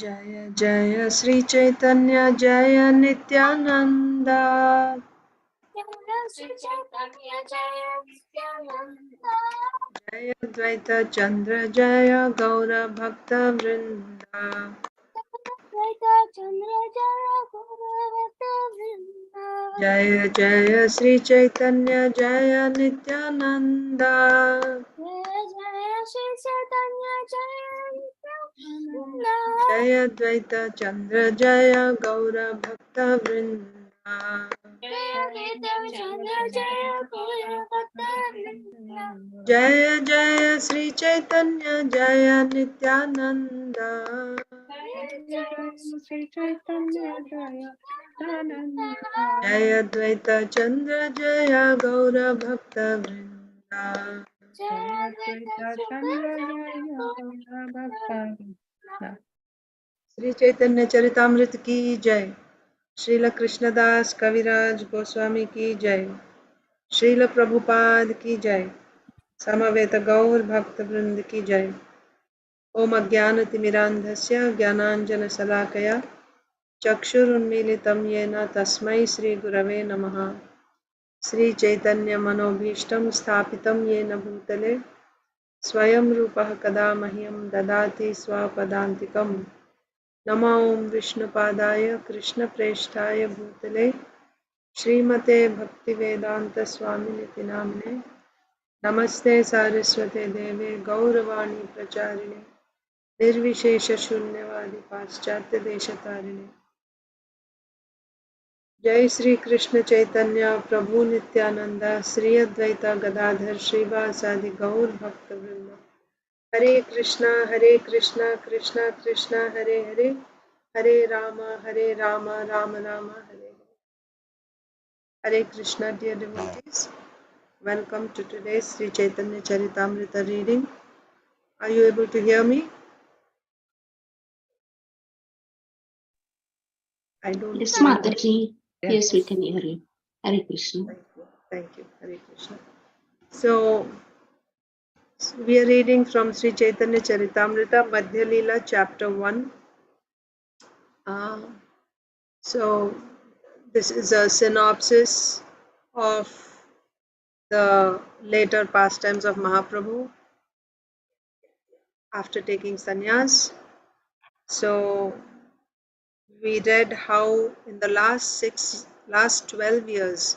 Jaya Jaya Sri Caitanya Jaya Nityananda Jaya Dvaita Chandra Jaya Gaura Bhakta Vrinda Jaya Jaya Sri Caitanya Jaya Nityananda Jaya Dvaita Chandra Jaya Gaura Bhakta Vrinda Jaya Jaya Sri Caitanya Jaya Nityananda Jaya Dvaita Chandra Jaya Gaura Bhakta Vrinda Sri Chaitanya Charitamrita ki jai. Srila Krishnadas Kaviraj Goswami ki jai. Srila Prabhupada ki jai. Samaveta Gaur Bhakta Vrind ki jai. Om Ajnanatimirandhasya Jnananjana Salakaya Chakshurunmilitam Yena Tasmai Sri Gurave Namaha. Sri Chaitanya Manobhishtam Sthapitam Yena Bhutale Swayam Rupah Kada Mahyam Dadati Swapadantikam. Namo Om Vishnupadaya Krishna Preshtaya Bhutale Srimate Bhaktivedanta Swaminiti Namne Namaste Saraswate Deve Gauravani Pracharine Nirvishesha Shunyavadi Paschatya Deshatarine Jai Sri Krishna Chaitanya Prabhu Nityananda Sri Advaita Gadadhar Srivasadi Gaur Bhakta Vrinda Hare Krishna Krishna Krishna Hare Hare Hare Rama Rama Rama Hare Hare Krishna, dear devotees. Welcome to today's Sri Chaitanya Charitamrita reading. Are you able to hear me? I don't. Yes, Mataji. Yes, we can hear you. Hare Krishna. Thank you. Hare Krishna. So, we are reading from Sri Chaitanya Charitamrita, Madhya Leela, chapter 1. So, this is a synopsis of the later pastimes of Mahaprabhu after taking sannyas. So, we read how in the last 12 years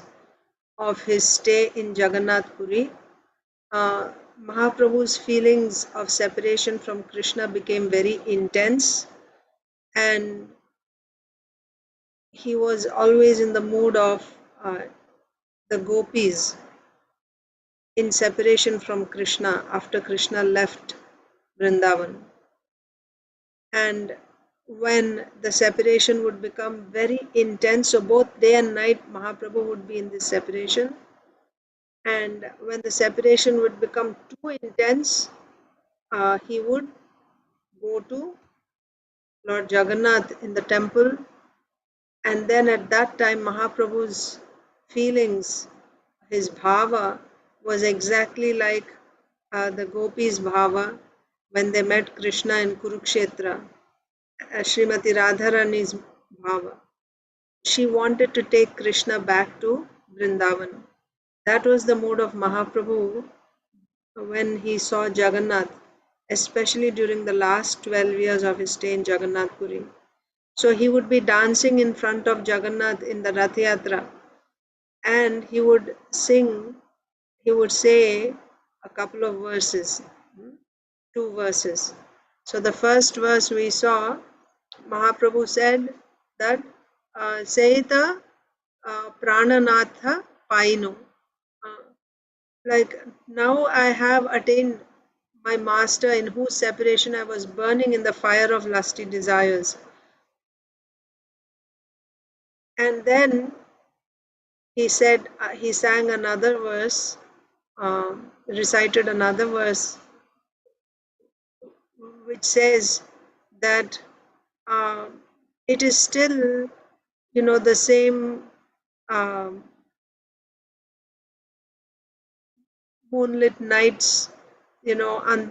of his stay in Jagannath Puri, Mahaprabhu's feelings of separation from Krishna became very intense, and he was always in the mood of the gopis in separation from Krishna after Krishna left Vrindavan. And when the separation would become very intense, so both day and night Mahaprabhu would be in this separation, and when the separation would become too intense, he would go to Lord Jagannath in the temple, and then at that time Mahaprabhu's feelings, his bhava was exactly like the gopis' bhava when they met Krishna in Kurukshetra. Srimati Radharani's bhava. She wanted to take Krishna back to Vrindavan. That was the mood of Mahaprabhu when he saw Jagannath, especially during the last 12 years of his stay in Jagannath Puri. So he would be dancing in front of Jagannath in the Rath Yatra, and he would sing, he would say a couple of verses, 2 verses. So the first verse we saw, Mahaprabhu said that Saita Prananatha Paino. Like, now I have attained my master in whose separation I was burning in the fire of lusty desires. And then he said, he sang another verse, recited another verse, which says that it is still, the same moonlit nights, under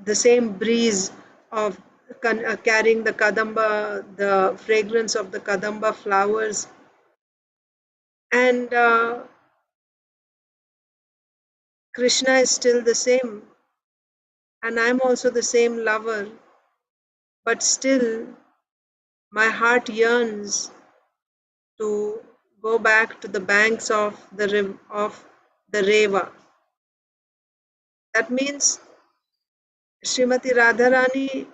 the same breeze of carrying the kadamba, the fragrance of the kadamba flowers. And Krishna is still the same, and I'm also the same lover, but still my heart yearns to go back to the banks of the Reva. That means Srimati Radharani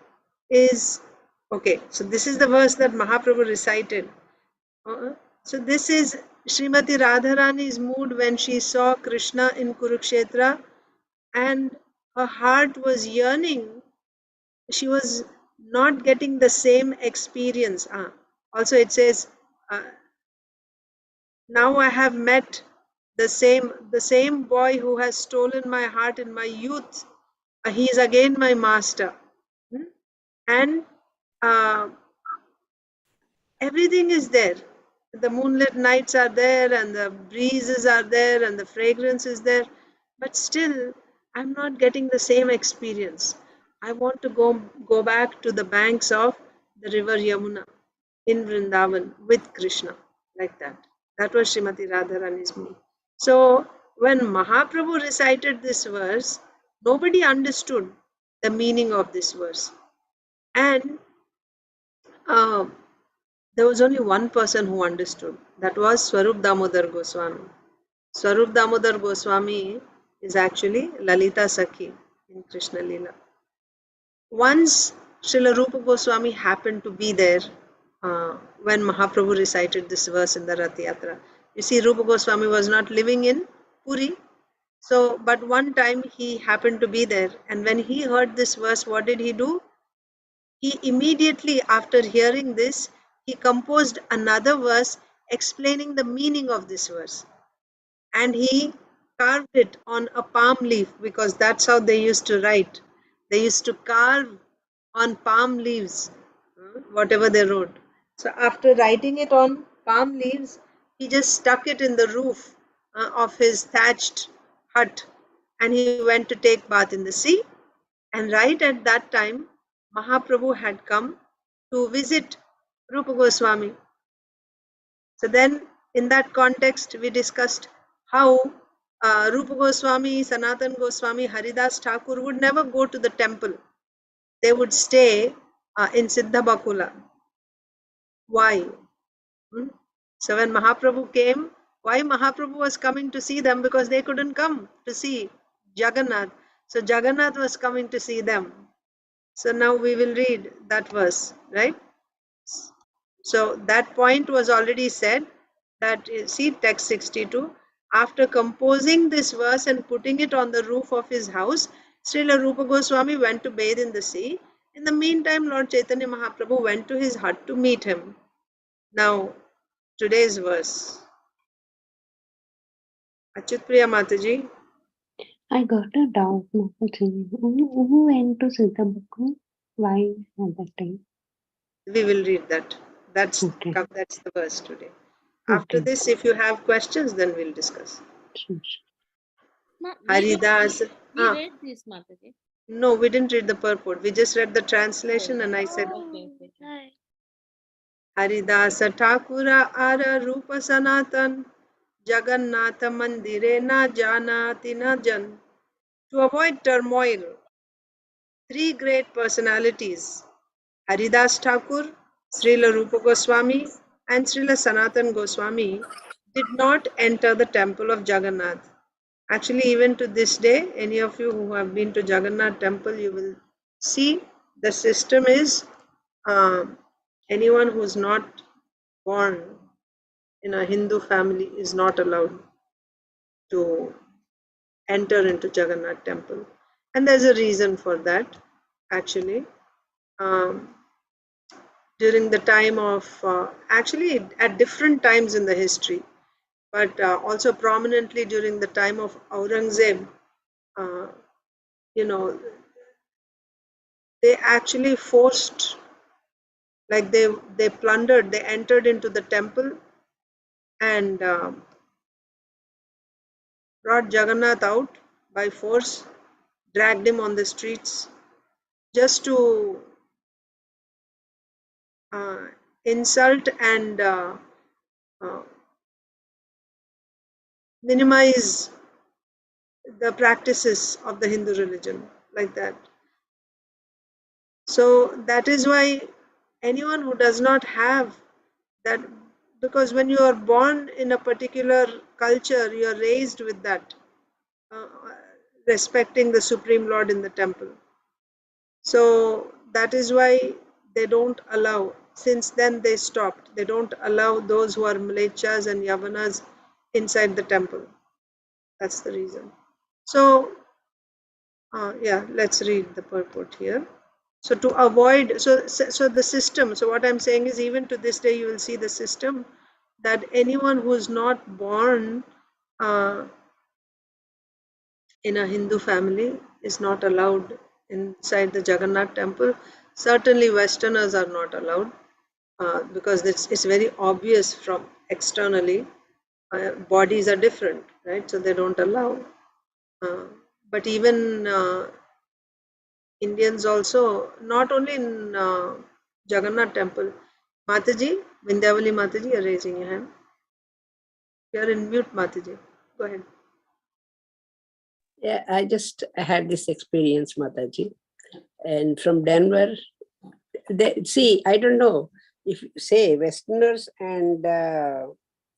is okay. So this is the verse that Mahaprabhu recited. So this is Srimati Radharani's mood when she saw Krishna in Kurukshetra, and her heart was yearning. She was not getting the same experience. Also, it says, "Now I have met the same boy who has stolen my heart in my youth. He is again my master." Hmm? And uh, everything is there. The moonlit nights are there, and the breezes are there, and the fragrance is there, but still I'm not getting the same experience. I want to go back to the banks of the river Yamuna in Vrindavan with Krishna, like that. That was Srimati Radharani's mood. So when Mahaprabhu recited this verse, nobody understood the meaning of this verse, and um, there was only one person who understood. That was Swarup Damodar Goswami. Swarup Damodar Goswami is actually Lalita Sakhi in Krishna Lila. Once Srila Rupa Goswami happened to be there when Mahaprabhu recited this verse in the Rath Yatra. You see, Rupa Goswami was not living in Puri. So, but one time he happened to be there, and when he heard this verse, what did he do? He immediately, after hearing this, he composed another verse explaining the meaning of this verse. And he carved it on a palm leaf, because that's how they used to write. They used to carve on palm leaves, whatever they wrote. So after writing it on palm leaves, he just stuck it in the roof of his thatched hut, and he went to take bath in the sea. And right at that time, Mahaprabhu had come to visit Rupa Goswami. So then, in that context, we discussed how Rupa Goswami, Sanatan Goswami, Haridas Thakur would never go to the temple. They would stay in Siddha Bakula. Why? So when Mahaprabhu came, why Mahaprabhu was coming to see them? Because they couldn't come to see Jagannath. So Jagannath was coming to see them. So now we will read that verse, right? So that point was already said, that see text 62. After composing this verse and putting it on the roof of his house, Srila Rupa Goswami went to bathe in the sea. In the meantime, Lord Chaitanya Mahaprabhu went to his hut to meet him. Now, today's verse. Achutpriya Mataji. I got a doubt, Mataji. Who went to Siddhabakku? Why at that time? We will read that. That's Okay. that's the verse today. After this, if you have questions, then we'll discuss. Sure. Haridas. We read this, Mataji. No, we didn't read the purport. We just read the translation, and I said, Okay. Haridasa Thakura Ara Rupa Sanatan Jagannatha Mandire Na Janati Na Jan. To avoid turmoil, three great personalities, Haridas Thakur, Srila Rupa Goswami, and Srila Sanatan Goswami, did not enter the temple of Jagannath. Actually, even to this day, any of you who have been to Jagannath temple, you will see the system is anyone who's not born in a Hindu family is not allowed to enter into Jagannath temple. And there's a reason for that, actually. During the time of, actually at different times in the history, but also prominently during the time of Aurangzeb, you know, they actually forced, like they plundered, they entered into the temple and brought Jagannath out by force, dragged him on the streets, just to insult and minimize the practices of the Hindu religion like that. So that is why anyone who does not have that, because when you are born in a particular culture, you are raised with that, uh, respecting the Supreme Lord in the temple. So that is why they don't allow, since then they stopped, they don't allow those who are Mlechas and Yavanas inside the temple. That's the reason. So, yeah, let's read the purport here. So to avoid, so the system, so what I'm saying is, even to this day you will see the system that anyone who is not born in a Hindu family is not allowed inside the Jagannath temple. Certainly Westerners are not allowed, because it's very obvious from externally. Bodies are different, right? So they don't allow. But even Indians also, not only in Jagannath temple. Mataji, Vindhyavali Mataji, you're raising your hand. You're in mute, Mataji. Go ahead. Yeah, I just had this experience, Mataji. And from Denver, see, I don't know if you say Westerners and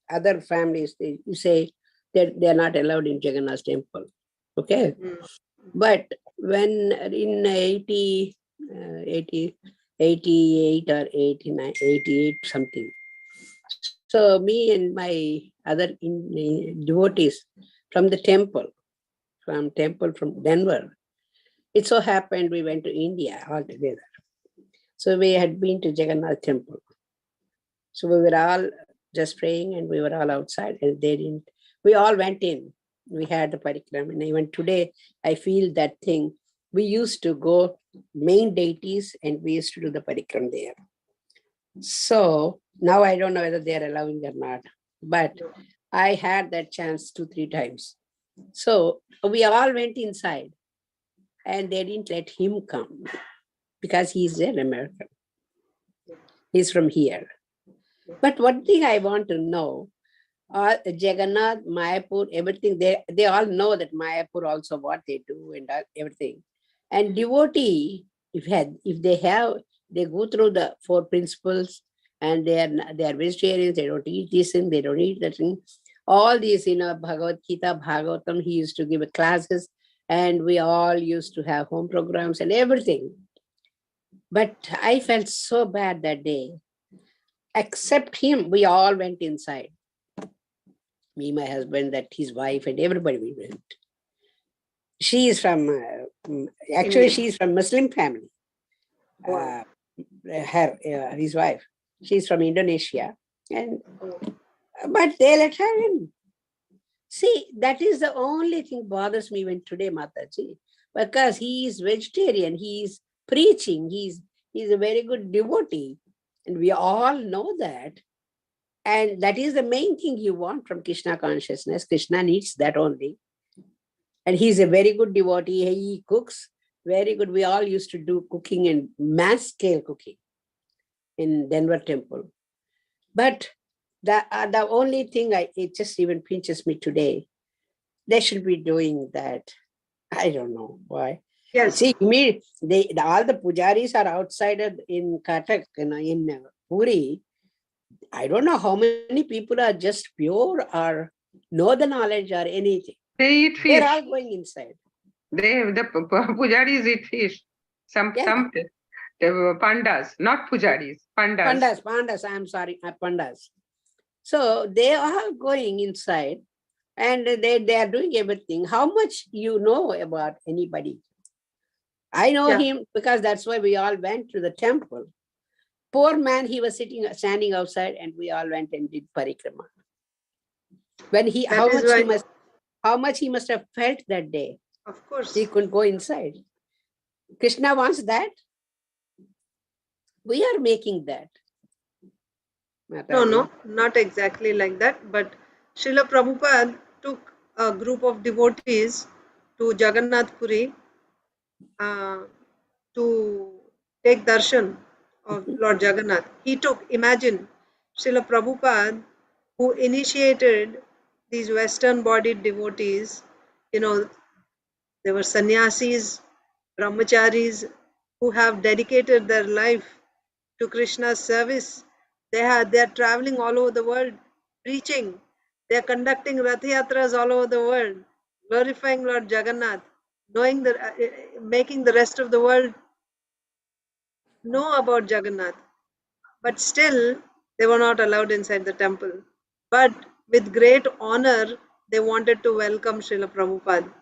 other families, you say that they're not allowed in Jagannath temple. Okay. But when in 88 or 89, 88 something. So me and my other devotees from the temple, from Denver, it so happened we went to India all together. So we had been to Jagannath temple. So we were all just praying and we were all outside and they didn't, we all went in. We had the parikram and even today I feel that thing. We used to go main deities and we used to do the parikram there. So now I don't know whether they are allowing or not, but I had that chance 2-3 times. So we all went inside and they didn't let him come because he's an American. He's from here. But one thing I want to know, Jagannath, Mayapur, everything, they all know that Mayapur also what they do and everything. And devotee, if they go through the 4 principles and they are vegetarians, they don't eat this thing, they don't eat that thing. All these, Bhagavad Gita, Bhagavatam, he used to give classes and we all used to have home programs and everything. But I felt so bad that day. Except him, we all went inside. Me, my husband, that his wife, and everybody we went. She is from, actually, she is from Muslim family. Wow. His wife, she's from Indonesia, and but they let her in. See, that is the only thing bothers me when today, Mataji, because he is vegetarian, he is preaching, he's a very good devotee, and we all know that. And that is the main thing you want from Krishna consciousness. Krishna needs that only. And he's a very good devotee. He cooks very good. We all used to do cooking and mass scale cooking in Denver temple. But the only thing it just even pinches me today, they should be doing that. I don't know why. Yes. See, all the pujaris are outside in Katak, in Puri. I don't know how many people are just pure or know the knowledge or anything. They eat fish. They're all going inside. The pujaris eat fish. Some the pandas, not pujaris, pandas. Pandas, I'm sorry, pandas. So they are going inside and they are doing everything. How much you know about anybody? I know him because that's why we all went to the temple. Poor man, he was standing outside and we all went and did parikrama. When how much he must have felt that day. Of course. He couldn't go inside. Krishna wants that. We are making that. No, not exactly like that. But Srila Prabhupada took a group of devotees to Jagannath Puri to take darshan of Lord Jagannath. He took, imagine, Srila Prabhupada, who initiated these Western bodied devotees, you know, there were sannyasis, brahmacharis who have dedicated their life to Krishna's service. They are traveling all over the world preaching. They are conducting Rath Yatras all over the world, glorifying Lord Jagannath, knowing making the rest of the world know about Jagannath. But still, they were not allowed inside the temple. But with great honor, they wanted to welcome Srila Prabhupada.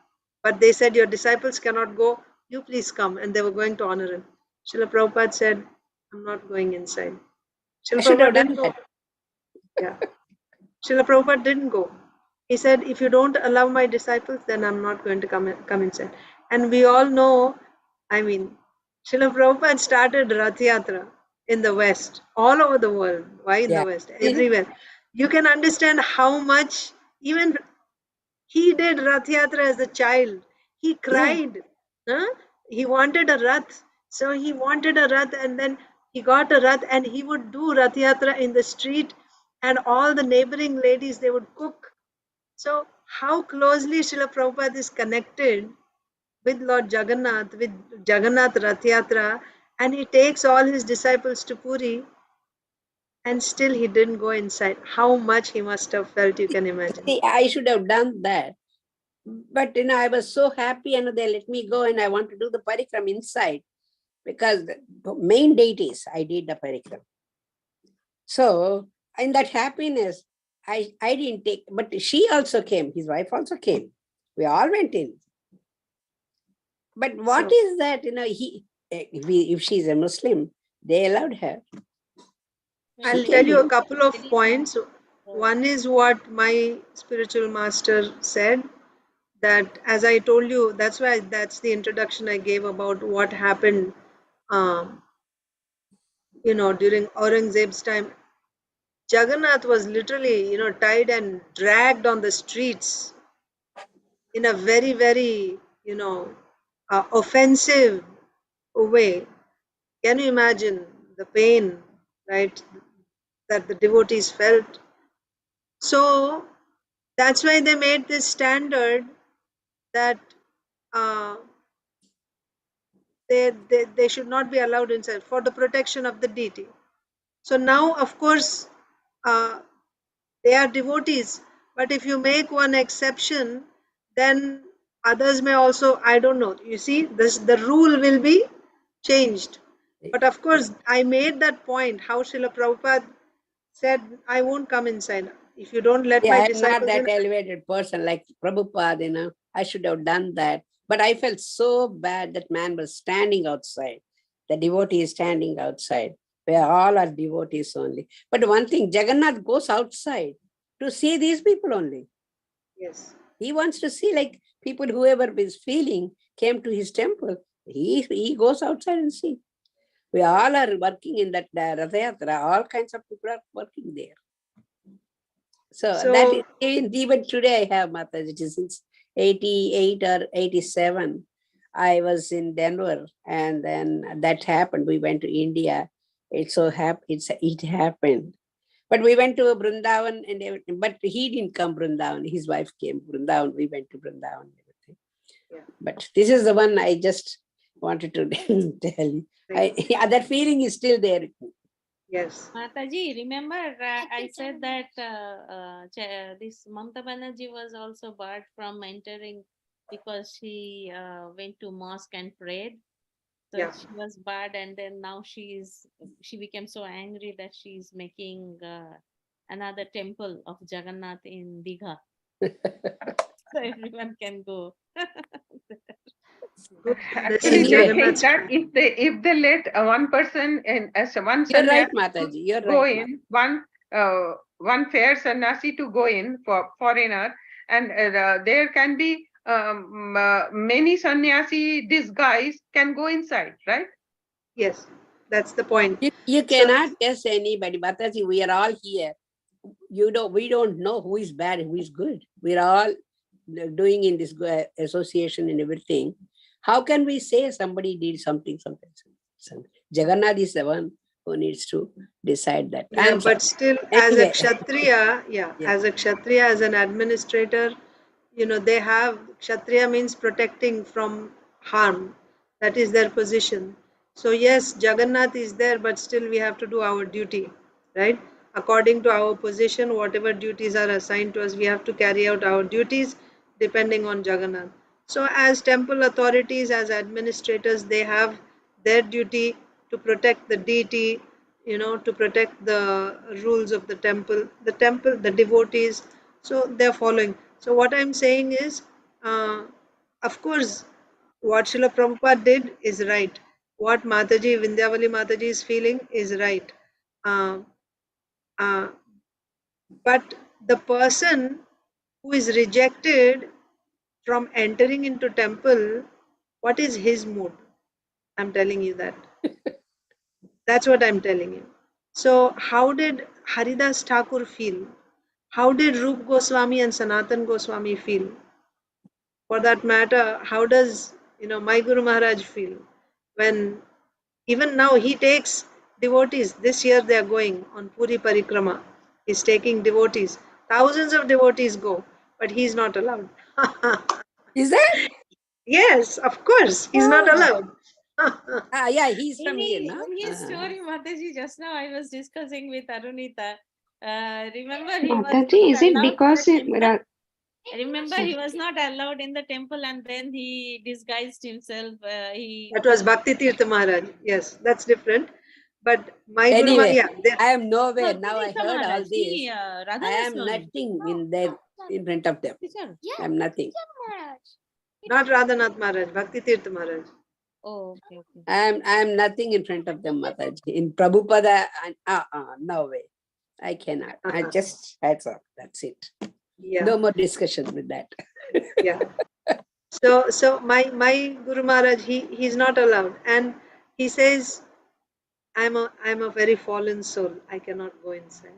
But they said, your disciples cannot go, you please come. And they were going to honor him. Srila Prabhupada said, I'm not going inside. I Srila should have Prabhupada done didn't go. that. Yeah. Srila Prabhupada didn't go. He said, if you don't allow my disciples, then I'm not going to come inside. And we all know, I mean, Srila Prabhupada started Rath Yatra in the West, all over the world. Why in Yeah. the West? Everywhere. You can understand how much, even he did Rath Yatra as a child. He cried. Huh? He wanted a Rath. So he wanted a Rath, and then he got a Rath, and he would do Rath Yatra in the street, and all the neighboring ladies, they would cook. So how closely Srila Prabhupada is connected with Lord Jagannath, with Jagannath Rath Yatra, and he takes all his disciples to Puri, and still he didn't go inside. How much he must have felt, you can imagine. See, I should have done that. But I was so happy, they let me go, and I want to do the parikram inside, because the main deities, I did the parikram. So in that happiness, I didn't take, but she also came, his wife also came. We all went in. But what is that, if she's a Muslim, they allowed her. I'll tell you a couple of points. One is what my spiritual master said, that as I told you, that's the introduction I gave about what happened, during Aurangzeb's time. Jagannath was literally, tied and dragged on the streets in a very, very, offensive way. Can you imagine the pain, right, that the devotees felt? So that's why they made this standard that they should not be allowed inside for the protection of the deity. So now, of course, they are devotees, but if you make one exception, then others may also, I don't know. You see, the rule will be changed. But of course, I made that point, how Srila Prabhupada said, I won't come inside. If you don't let my I'm disciples not that in. elevated person like Prabhupada, I should have done that. But I felt so bad that man was standing outside. The devotee is standing outside, where all are devotees only. But one thing, Jagannath goes outside to see these people only. Yes. He wants to see, like, people, whoever is feeling, came to his temple. He goes outside and see. We all are working in that Rath Yatra. All kinds of people are working there. So that is, even today I have Mataji, since 88 or 87. I was in Denver, and then that happened. We went to India. It happened. But we went to Vrindavan, and everything. But he didn't come Vrindavan. His wife came Vrindavan. We went to Vrindavan. Everything. Yeah. But this is the one I just wanted to tell you. That feeling is still there. Yes. Mataji, remember I said that this Mamta Banerjee was also barred from entering because she went to mosque and prayed. So Yeah. she was barred, and then now she became so angry that she's making another temple of Jagannath in Digha. So everyone can go. Actually, they think that if they let one person in as one You're right, sannyasi Mataji. You're go right, in, one fair sannyasi to go in for foreigner, and there can be many sannyasi disguised can go inside, right? Yes, that's the point. You cannot test anybody, Mataji. We are all here. We don't know who is bad and who is good. We're all doing in this association and everything. How can we say somebody did something? Jagannath is the one who needs to decide that. Yeah, I'm sorry. but still, as a Anyway. Kshatriya, Yeah. as a Kshatriya, as an administrator, they have, Kshatriya means protecting from harm. That is their position. So yes, Jagannath is there, but still we have to do our duty, right? According to our position, whatever duties are assigned to us, we have to carry out our duties depending on Jagannath. So as temple authorities, as administrators, they have their duty to protect the deity, to protect the rules of the devotees. So they're following. So what I'm saying is, of course, what Srila Prabhupada did is right. What Mataji, Vindhyavali Mataji is feeling is right. Uh, uh, but the person who is rejected from entering into temple, what is his mood? I'm telling you that. That's what I'm telling you. So how did Haridas Thakur feel? How did Rup Goswami and Sanatan Goswami feel? For that matter, how does my Guru Maharaj feel? When even now he takes devotees. This year they are going on Puri Parikrama. He's taking devotees. Thousands of devotees go, but he's not allowed. Is that? Yes, of course, he's not Oh. allowed. Yeah, he's from here, In no? his story, Mataji, just now I was discussing with Arunita. Remember, he was Mataji, is not it allowed because in the temple. Remember, he was not allowed in the temple, and then he disguised himself. That was Bhakti Tirtha Maharaj. Yes, that's different. But my Guru Anyway, Maharaj, I am nowhere. Bhakti Now I Tirtha heard all Maharaj, this. Radha I am Goswami. nothing in front of them. I am nothing. not Radhanath Maharaj, Bhakti Tirtha Maharaj. Oh, okay, okay. I am nothing in front of them, Mataji. In Prabhupada, no way. I cannot. I just heads up. That's it. Yeah. No more discussion with that. Yeah. So my Guru Maharaj, he's not allowed, and he says, I'm a very fallen soul. I cannot go inside.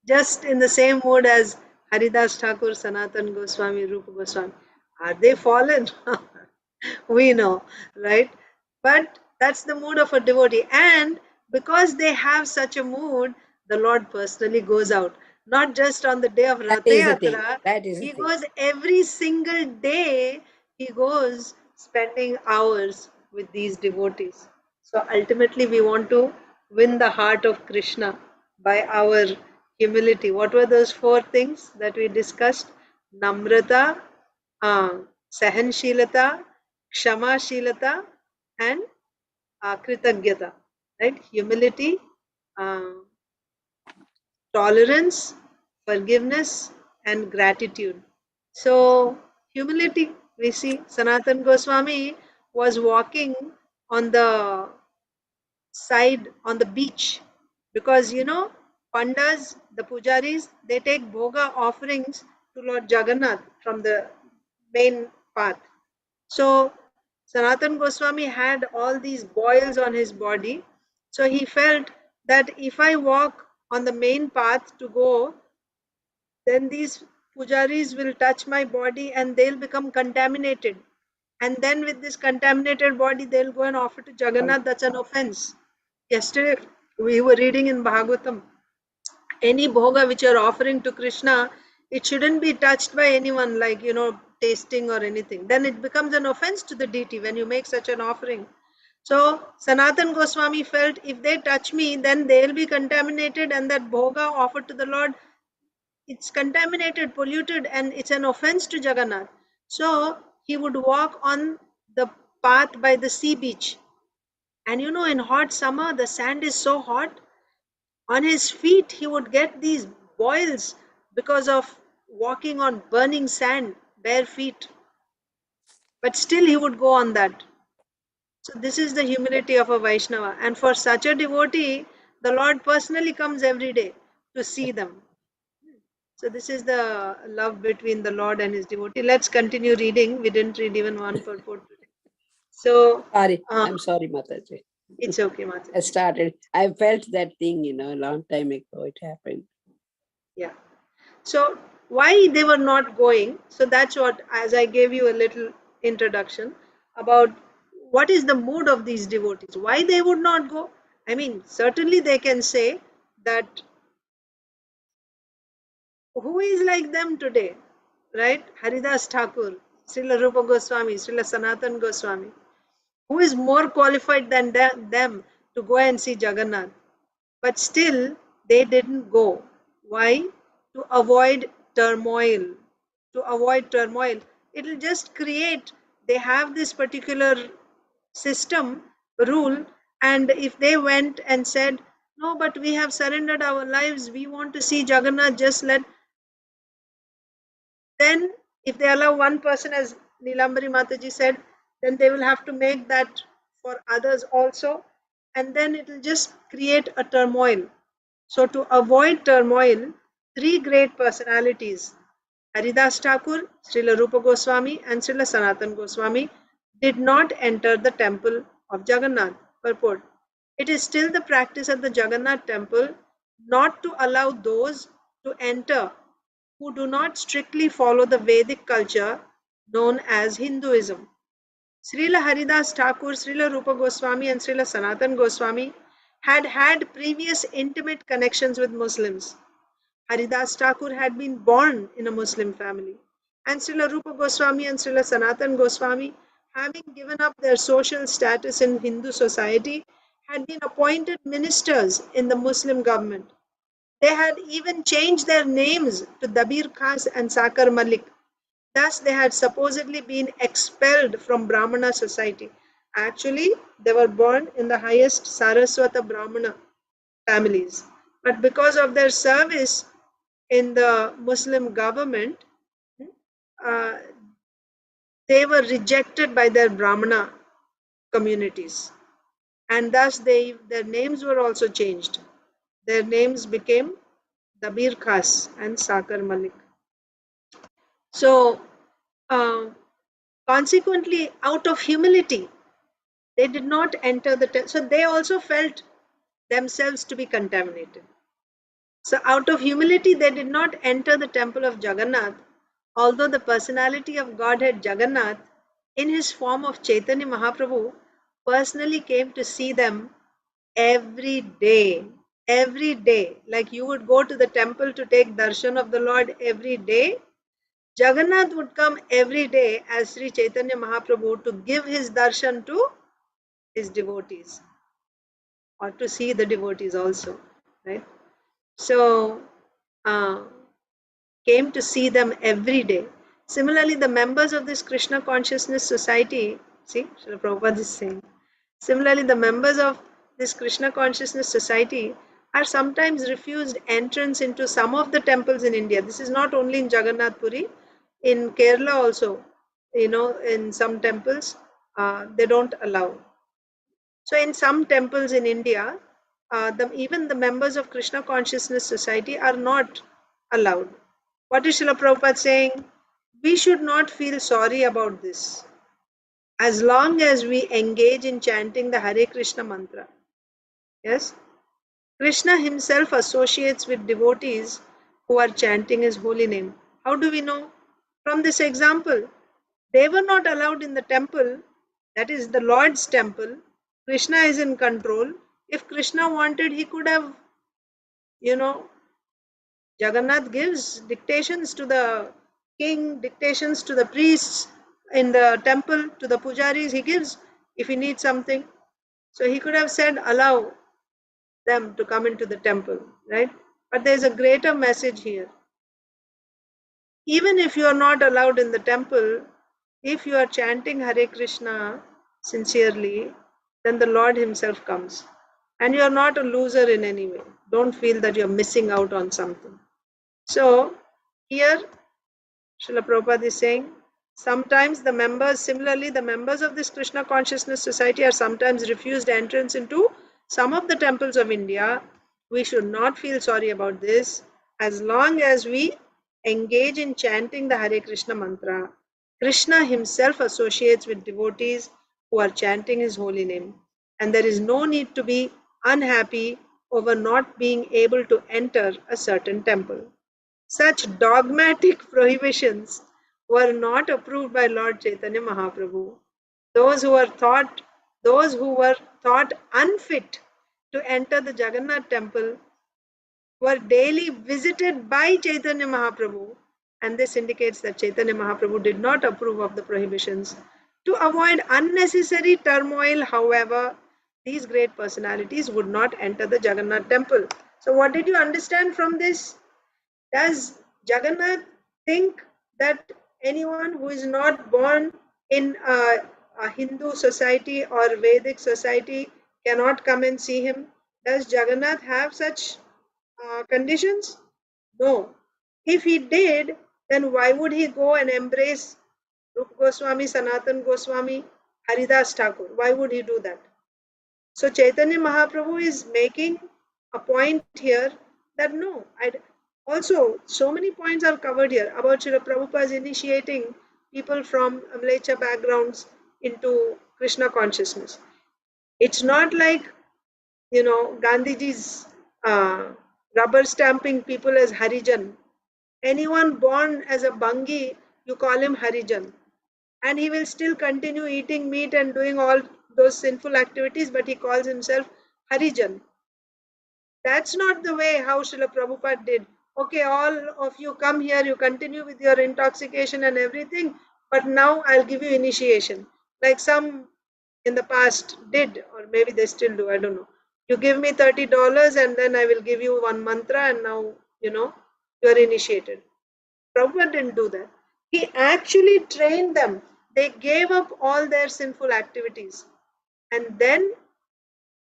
Just in the same mood as Haridas Thakur, Sanatan Goswami, Rupa Goswami. Are they fallen? We know, right? But that's the mood of a devotee. And because they have such a mood, the Lord personally goes out. Not just on the day of That Ratha is the thing. Yatra, That is the he thing. goes every single day, he goes spending hours with these devotees. So ultimately, we want to win the heart of Krishna by our humility. What were those four things that we discussed? Namrata, Sahanshilata, Kshamashilata, and Kritagyata. Right? Humility, uh, tolerance, forgiveness, and gratitude. So, humility, we see Sanatan Goswami was walking on the side on the beach because pandas, the pujaris, they take bhoga offerings to Lord Jagannath from the main path. So Sanatan Goswami had all these boils on his body. So he felt that if I walk on the main path to go, then these pujaris will touch my body and they'll become contaminated. And then with this contaminated body, they'll go and offer to Jagannath. That's an offense. Yesterday, we were reading in Bhagavatam, any bhoga which you're offering to Krishna, it shouldn't be touched by anyone, like, tasting or anything. Then it becomes an offense to the deity when you make such an offering. So, Sanatan Goswami felt if they touch me, then they'll be contaminated, and that bhoga offered to the Lord, it's contaminated, polluted, and it's an offense to Jagannath. So, he would walk on the path by the sea beach. And in hot summer, the sand is so hot. On his feet, he would get these boils because of walking on burning sand, bare feet. But still, he would go on that. So, this is the humility of a Vaishnava. And for such a devotee, the Lord personally comes every day to see them. So, this is the love between the Lord and his devotee. Let's continue reading. We didn't read even one purport today. So, Sorry. I'm sorry, Mataji. it's okay, Mata. I started. I felt that thing, a long time ago. It happened. Yeah. So why they were not going? So that's what, as I gave you a little introduction about what is the mood of these devotees, why they would not go. I mean, certainly they can say that who is like them today, right? Haridas Thakur, Srila Rupa Goswami, Srila Sanatan Goswami. Who is more qualified than them to go and see Jagannath? But still, they didn't go. Why? To avoid turmoil. To avoid turmoil. It will just create, they have this particular system, rule, and if they went and said, no, but we have surrendered our lives, we want to see Jagannath, just let, then if they allow one person, as Nilambari Mataji said, then they will have to make that for others also, and then it will just create a turmoil. So to avoid turmoil, three great personalities, Haridas Thakur, Srila Rupa Goswami and Srila Sanatan Goswami, did not enter the temple of Jagannath. Purport: it is still the practice at the Jagannath temple not to allow those to enter who do not strictly follow the Vedic culture known as Hinduism. Srila Haridas Thakur, Srila Rupa Goswami and Srila Sanatan Goswami had previous intimate connections with Muslims. Haridas Thakur had been born in a Muslim family, and Srila Rupa Goswami and Srila Sanatan Goswami, having given up their social status in Hindu society, had been appointed ministers in the Muslim government. They had even changed their names to Dabir Khas and Sakar Malik. Thus, they had supposedly been expelled from Brahmana society. Actually, they were born in the highest Saraswata Brahmana families. But because of their service in the Muslim government, uh, they were rejected by their Brahmana communities. And thus, their names were also changed. Their names became Dabir Khas and Sakar Malik. So, consequently, out of humility, they did not enter the temple. So they also felt themselves to be contaminated. So out of humility, they did not enter the temple of Jagannath, although the personality of Godhead Jagannath, in his form of Chaitanya Mahaprabhu, personally came to see them every day. Every day. Like you would go to the temple to take darshan of the Lord every day, Jagannath would come every day as Sri Chaitanya Mahaprabhu to give his darshan to his devotees, or to see the devotees also, right? So, came to see them every day. Similarly, the members of this Krishna Consciousness Society, see, Srila Prabhupada is saying, similarly, the members of this Krishna Consciousness Society are sometimes refused entrance into some of the temples in India. This is not only in Jagannath Puri, in Kerala also, in some temples, they don't allow. So in some temples in India, even the members of Krishna Consciousness Society are not allowed. What is Srila Prabhupada saying? We should not feel sorry about this. As long as we engage in chanting the Hare Krishna mantra. Yes? Krishna himself associates with devotees who are chanting his holy name. How do we know? From this example, they were not allowed in the temple, that is the Lord's temple. Krishna is in control. If Krishna wanted, he could have, Jagannath gives dictations to the king, dictations to the priests in the temple, to the pujaris, he gives if he needs something. So he could have said, allow them to come into the temple, right? But there's a greater message here. Even if you are not allowed in the temple, if you are chanting Hare Krishna sincerely, then the Lord himself comes. And you are not a loser in any way. Don't feel that you're missing out on something. So, here, Srila Prabhupada is saying, similarly, the members of this Krishna Consciousness Society are sometimes refused entrance into some of the temples of India. We should not feel sorry about this. As long as we engage in chanting the Hare Krishna mantra, Krishna himself associates with devotees who are chanting his holy name. And there is no need to be unhappy over not being able to enter a certain temple. Such dogmatic prohibitions were not approved by Lord Chaitanya Mahaprabhu. Those who were thought unfit to enter the Jagannath temple were daily visited by Chaitanya Mahaprabhu, and this indicates that Chaitanya Mahaprabhu did not approve of the prohibitions. To avoid unnecessary turmoil, however, these great personalities would not enter the Jagannath temple. So, what did you understand from this? Does Jagannath think that anyone who is not born in a Hindu society or Vedic society cannot come and see him? Does Jagannath have such conditions? No. If he did, then why would he go and embrace Rupa Goswami, Sanatan Goswami, Haridas Thakur? Why would he do that? So Chaitanya Mahaprabhu is making a point here that no, also so many points are covered here about Srila Prabhupada's initiating people from Amlecha backgrounds into Krishna consciousness. It's not like, Gandhiji's rubber stamping people as Harijan. Anyone born as a Bangi, you call him Harijan. And he will still continue eating meat and doing all those sinful activities, but he calls himself Harijan. That's not the way how Srila Prabhupada did. Okay, all of you come here, you continue with your intoxication and everything, but now I'll give you initiation. Like some in the past did, or maybe they still do, I don't know. You give me $30 and then I will give you one mantra, and now, you're initiated. Prabhupada didn't do that. He actually trained them. They gave up all their sinful activities. And then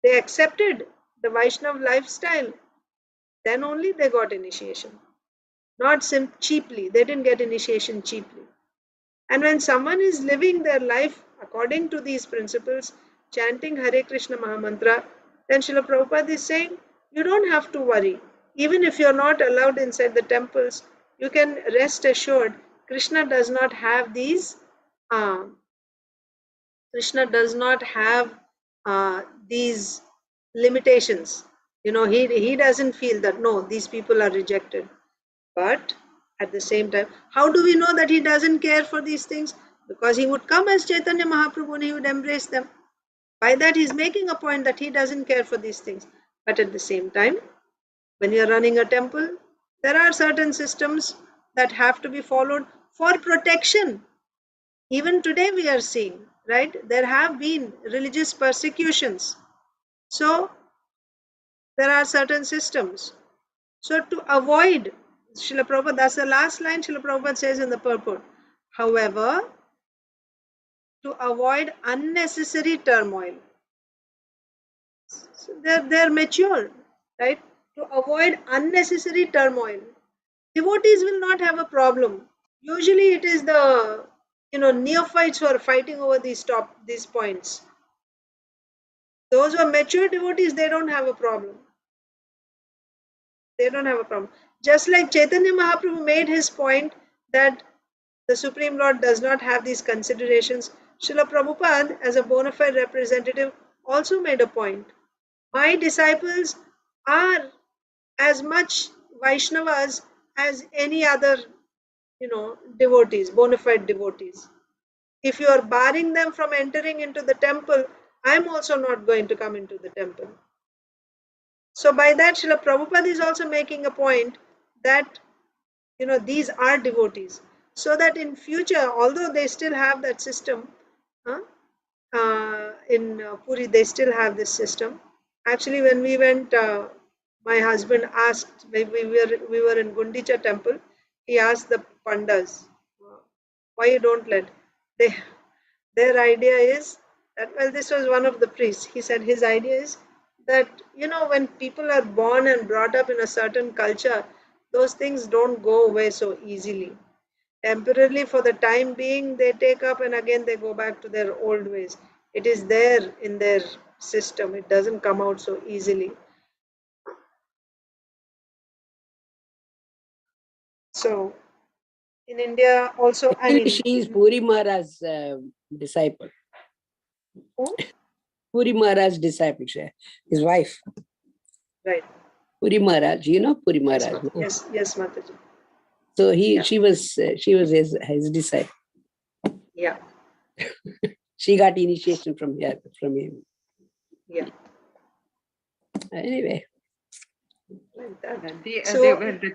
they accepted the Vaishnav lifestyle. Then only they got initiation. Not cheaply. They didn't get initiation cheaply. And when someone is living their life according to these principles, chanting Hare Krishna Mahamantra, then Srila Prabhupada is saying, you don't have to worry. Even if you're not allowed inside the temples, you can rest assured Krishna does not have these Krishna does not have these limitations. He doesn't feel that, no, these people are rejected. But at the same time, how do we know that he doesn't care for these things? Because he would come as Chaitanya Mahaprabhu and he would embrace them. By that, he's making a point that he doesn't care for these things. But at the same time, when you're running a temple, there are certain systems that have to be followed for protection. Even today we are seeing, right? There have been religious persecutions. So there are certain systems. So to avoid, Srila Prabhupada, that's the last line Srila Prabhupada says in the purport. However, to avoid unnecessary turmoil. So they're mature, right? To avoid unnecessary turmoil. Devotees will not have a problem. Usually it is the neophytes who are fighting over these points. Those who are mature devotees, they don't have a problem. They don't have a problem. Just like Chaitanya Mahaprabhu made his point that the Supreme Lord does not have these considerations, Srila Prabhupada, as a bona fide representative, also made a point. My disciples are as much Vaishnavas as any other, devotees, bona fide devotees. If you are barring them from entering into the temple, I am also not going to come into the temple. So by that, Srila Prabhupada is also making a point that, these are devotees. So that in future, although they still have that system, in Puri, they still have this system. Actually, when we went, my husband asked, we were in Gundicha temple, he asked the pandas, why you don't let? Their idea is that, well, this was one of the priests. He said his idea is that, when people are born and brought up in a certain culture, those things don't go away so easily. Temporarily, for the time being, they take up and again they go back to their old ways. It is there in their system. It doesn't come out so easily. So, in India also, She is Puri Maharaj's disciple. Who? Puri Maharaj's disciple, his wife. Right. Puri Maharaj, Puri Maharaj. Yes, Mataji. So she was his disciple. Yeah. She got initiation from him. Yeah. Anyway, like that.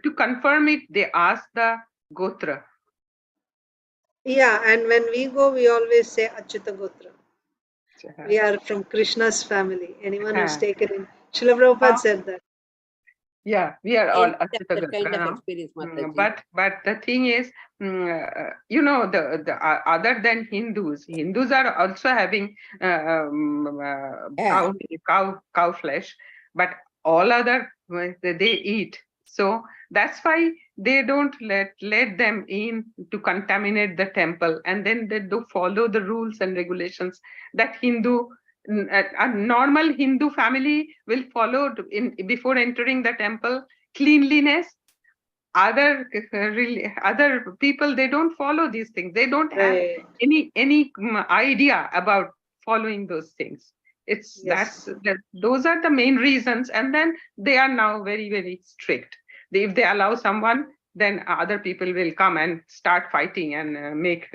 To confirm it, they ask the Gotra. Yeah, and when we go, we always say Achyuta Gotra. We are from Krishna's family. Anyone who's taken in. Srila Prabhupada said that. Yeah, we are all that Achyuta kind Gotra of now. experience, Mataji. But the thing is, you know, other than Hindus are also having Yeah. cow flesh, but all other they eat. So that's why they don't let them in to contaminate the temple, and then they do follow the rules and regulations that a normal Hindu family will follow before entering the temple. Cleanliness. Other people, they don't follow these things. They don't have Right. any idea about following those things. Yes. Those are the main reasons, and then they are now very, very strict. If they allow someone, then other people will come and start fighting and make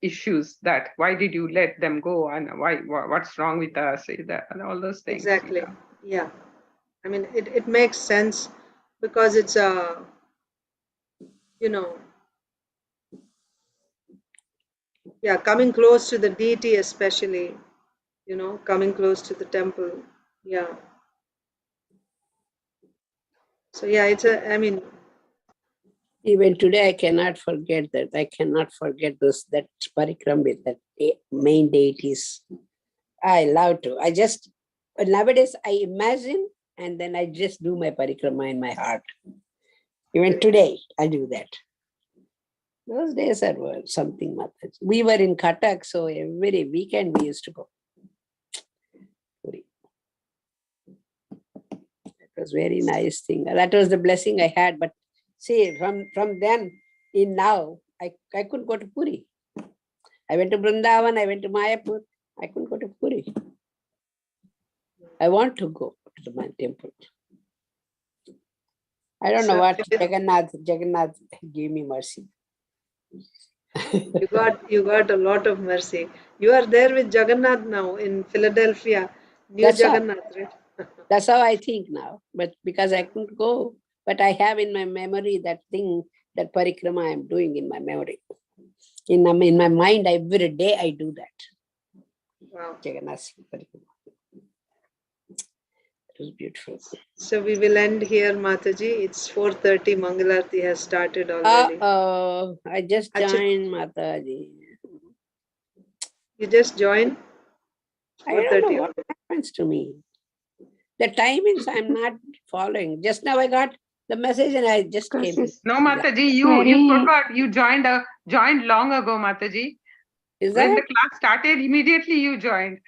issues that why did you let them go, and what's wrong with us, and all those things. Exactly. Yeah. I mean, it makes sense because it's you know, yeah, coming close to the deity, especially, coming close to the temple. Yeah. So yeah, I mean, Even today, I cannot forget that. I cannot forget that parikram with that main deities. I love to. Nowadays, I imagine and then I just do my parikrama in my heart. Even today, I do that. Those days were something, Mataji. We were in Cuttack, so every weekend we used to go. It was very nice thing. That was the blessing I had. But see, from then in now, I couldn't go to Puri. I went to Vrindavan, I went to Mayapur. I couldn't go to Puri. I want to go to the temple. I don't know what Jagannath gave me mercy. you got a lot of mercy. You are there with Jagannath now in Philadelphia. New Jagannath, right? That's how I think now. But because I couldn't go, but I have in my memory that thing, that parikrama I'm doing in my memory. In my mind, every day I do that. Wow. Jagannath parikrama. It was beautiful. So we will end here, Mataji. It's 4:30. Mangalarti has started already. I just joined, Mataji. You just joined? I don't know what happens to me. The timings I'm not following. Just now I got the message and I just came. No, Mataji, you forgot. You joined long ago, Mataji. Is that? When the class started, immediately you joined.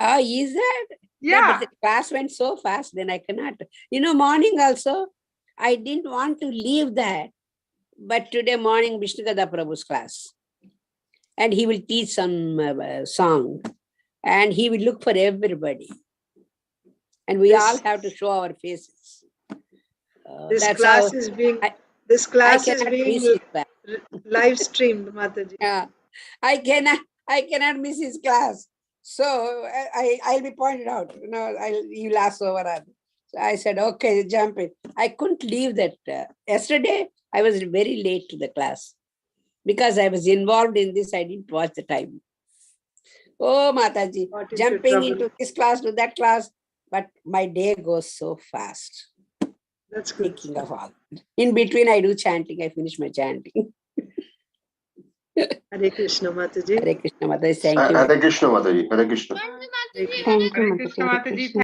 Is that? Yeah. But the class went so fast, then I cannot. Morning also, I didn't want to leave that. But today morning, Vishnugada Prabhu's class. And he will teach some song. And he will look for everybody. And we all have to show our faces. This class is being live streamed, Mataji. Yeah, I cannot miss his class. So I'll be pointed out. You'll ask over that. So I said, okay, jump in. I couldn't leave that. Yesterday, I was very late to the class because I was involved in this. I didn't watch the time. Oh, Mataji, jumping into this class to that class. But my day goes so fast. That's good. Thinking of all. In between, I do chanting. I finish my chanting. Hare Krishna, Mataji. Hare Krishna, Mataji. Thank you. Hare Krishna, Mataji. Hare Krishna. Thank you, Hare Krishna, Mataji.